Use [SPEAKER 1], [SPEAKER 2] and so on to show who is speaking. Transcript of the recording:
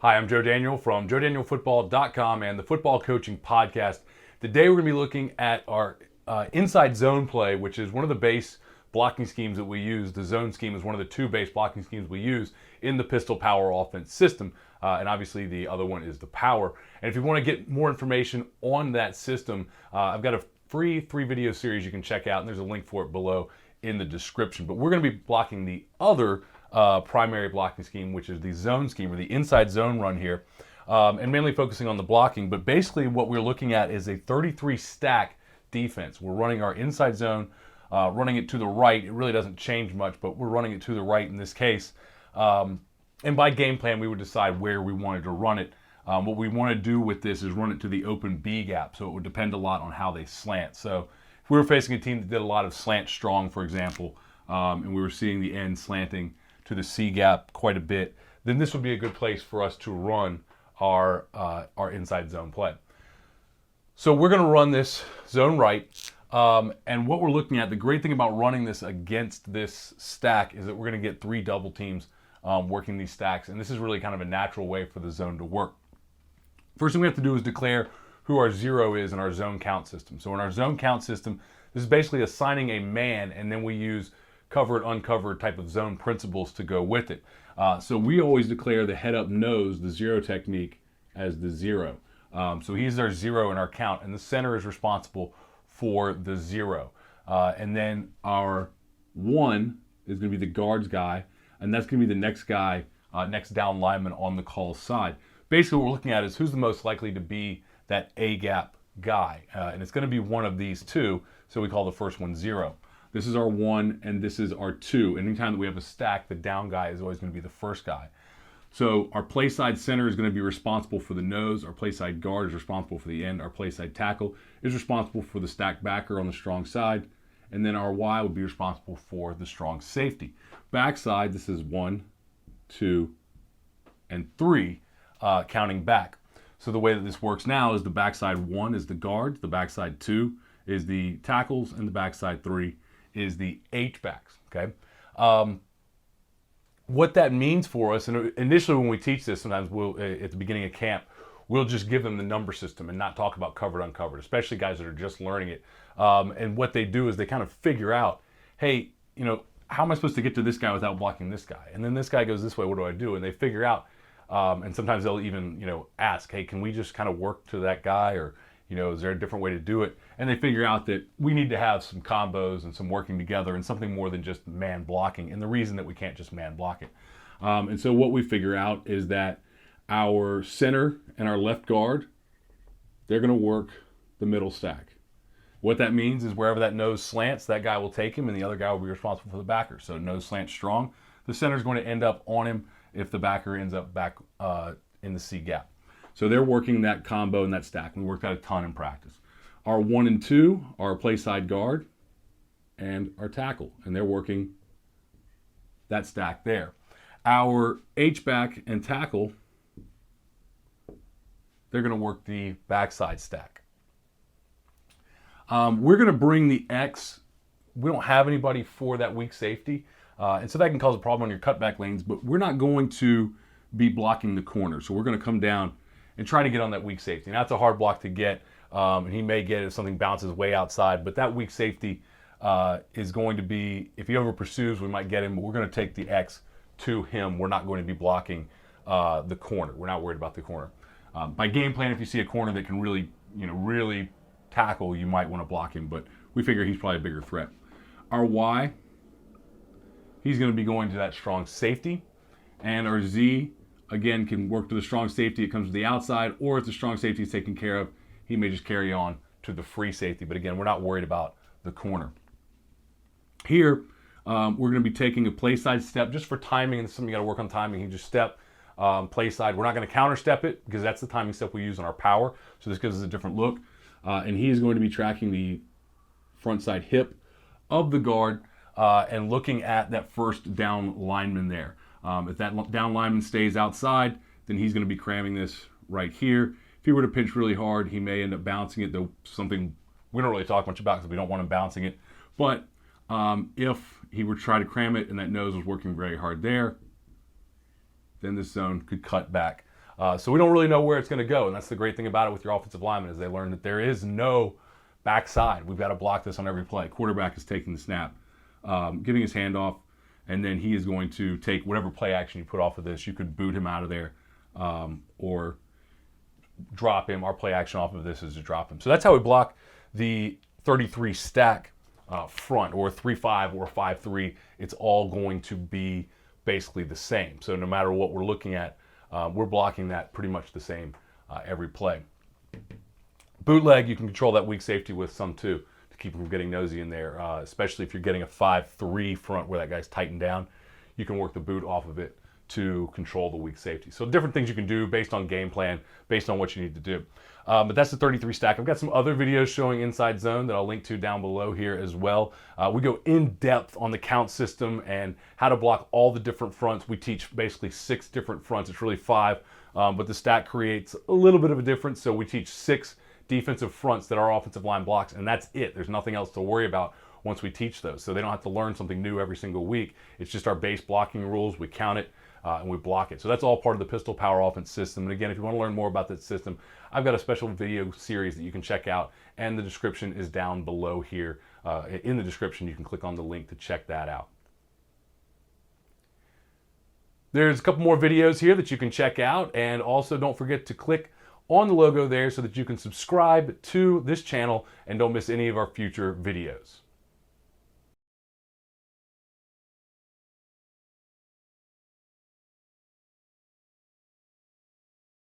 [SPEAKER 1] Hi, I'm Joe Daniel from JoeDanielFootball.com and the Football Coaching Podcast. Today we're going to be looking at our inside zone play, which is one of the base blocking schemes that we use. The zone scheme is one of the two base blocking schemes we use in the pistol power offense system. And obviously the other one is the power. And if you want to get more information on that system, I've got a free 3-video series you can check out, and there's a link for it below in the description. But we're going to be blocking the other primary blocking scheme, which is the zone scheme, or the inside zone run here, and mainly focusing on the blocking. But basically what we're looking at is a 33 stack defense. We're running our inside zone, running it to the right. It really doesn't change much, but we're running it to the right in this case. And by game plan, we would decide where we wanted to run it. What we want to do with this is run it to the open B gap, so it would depend a lot on how they slant. So if we were facing a team that did a lot of slant strong, for example, and we were seeing the end slanting to the C gap quite a bit, then this would be a good place for us to run our inside zone play. So we're going to run this zone right, and what we're looking at, the great thing about running this against this stack is that we're going to get 3 double teams working these stacks, and this is really kind of a natural way for the zone to work. First thing we have to do is declare who our zero is in our zone count system. So in our zone count system, this is basically assigning a man, and then we use covered, uncovered type of zone principles to go with it. So we always declare the head up nose, the zero technique, as the zero. So he's our zero in our count, and the center is responsible for the zero. And then our 1 is going to be the guards guy, and that's going to be the next guy, next down lineman on the call side. Basically what we're looking at is who's the most likely to be that A gap guy. And it's going to be one of these two, so we call the first one 0. This is our 1, and this is our 2. Anytime that we have a stack, the down guy is always going to be the first guy. So our play side center is going to be responsible for the nose. Our play side guard is responsible for the end. Our play side tackle is responsible for the stack backer on the strong side. And then our Y would be responsible for the strong safety. Backside, this is 1, 2, and 3, counting back. So the way that this works now is the backside 1 is the guards, the backside 2 is the tackles, and the backside 3 is the H-backs, okay? What that means for us, and initially when we teach this, sometimes we'll, at the beginning of camp, we'll just give them the number system and not talk about covered, uncovered, especially guys that are just learning it. And what they do is they kind of figure out, hey, you know, how am I supposed to get to this guy without blocking this guy? And then this guy goes this way, what do I do? And they figure out, and sometimes they'll even, you know, ask, hey, can we just kind of work to that guy? Or, you know, is there a different way to do it? And they figure out that we need to have some combos and some working together and something more than just man blocking. And the reason that we can't just man block it. And so what we figure out is that our center and our left guard, they're going to work the middle stack. What that means is wherever that nose slants, that guy will take him, and the other guy will be responsible for the backer. So nose slant strong, the center is going to end up on him if the backer ends up back in the C gap. So they're working that combo and that stack. We worked that a ton in practice. Our 1 and 2 are our play side guard and our tackle, and they're working that stack there. Our H-back and tackle, they're going to work the backside stack. We're going to bring the X. We don't have anybody for that weak safety, and so that can cause a problem on your cutback lanes, but we're not going to be blocking the corner. So we're going to come down and try to get on that weak safety. And that's a hard block to get, and he may get it if something bounces way outside, but that weak safety is going to be, if he over pursues, we might get him, but we're going to take the X to him. We're not going to be blocking the corner. We're not worried about the corner. By game plan, if you see a corner that can really, you know, really tackle, you might want to block him, but we figure he's probably a bigger threat. Our Y, he's going to be going to that strong safety, and our Z, again, can work to the strong safety. It comes to the outside, or if the strong safety is taken care of, he may just carry on to the free safety. But again, we're not worried about the corner. Here, we're going to be taking a play side step just for timing, and something you got to work on timing. You just step, play side. We're not going to counter step it because that's the timing step we use on our power. So this gives us a different look. And he is going to be tracking the front side hip of the guard and looking at that first down lineman there. If that down lineman stays outside, then he's going to be cramming this right here. If he were to pinch really hard, he may end up bouncing it, though something we don't really talk much about because we don't want him bouncing it. But if he were to try to cram it and that nose was working very hard there, then this zone could cut back. So we don't really know where it's going to go, and that's the great thing about it with your offensive linemen is they learn that there is no backside. We've got to block this on every play. Quarterback is taking the snap, giving his handoff, and then he is going to take whatever play action you put off of this. You could boot him out of there or drop him. Our play action off of this is to drop him. So that's how we block the 33 stack front, or 3-5 or 5-3. It's all going to be basically the same. So no matter what we're looking at, we're blocking that pretty much the same every play. Bootleg, you can control that weak safety with some too, to keep him from getting nosy in there, especially if you're getting a 5-3 front where that guy's tightened down. You can work the boot off of it to control the weak safety. So different things you can do based on game plan, based on what you need to do. But that's the 33 stack. I've got some other videos showing inside zone that I'll link to down below here as well. We go in depth on the count system and how to block all the different fronts. We teach basically 6 different fronts. It's really 5, but the stack creates a little bit of a difference. So we teach 6 defensive fronts that our offensive line blocks, and that's it. There's nothing else to worry about once we teach those. So they don't have to learn something new every single week. It's just our base blocking rules. We count it. And we block it. So that's all part of the Pistol Power Offense system. And again, if you want to learn more about that system, I've got a special video series that you can check out, and the description is down below here. In the description, you can click on the link to check that out. There's a couple more videos here that you can check out, and also don't forget to click on the logo there so that you can subscribe to this channel and don't miss any of our future videos.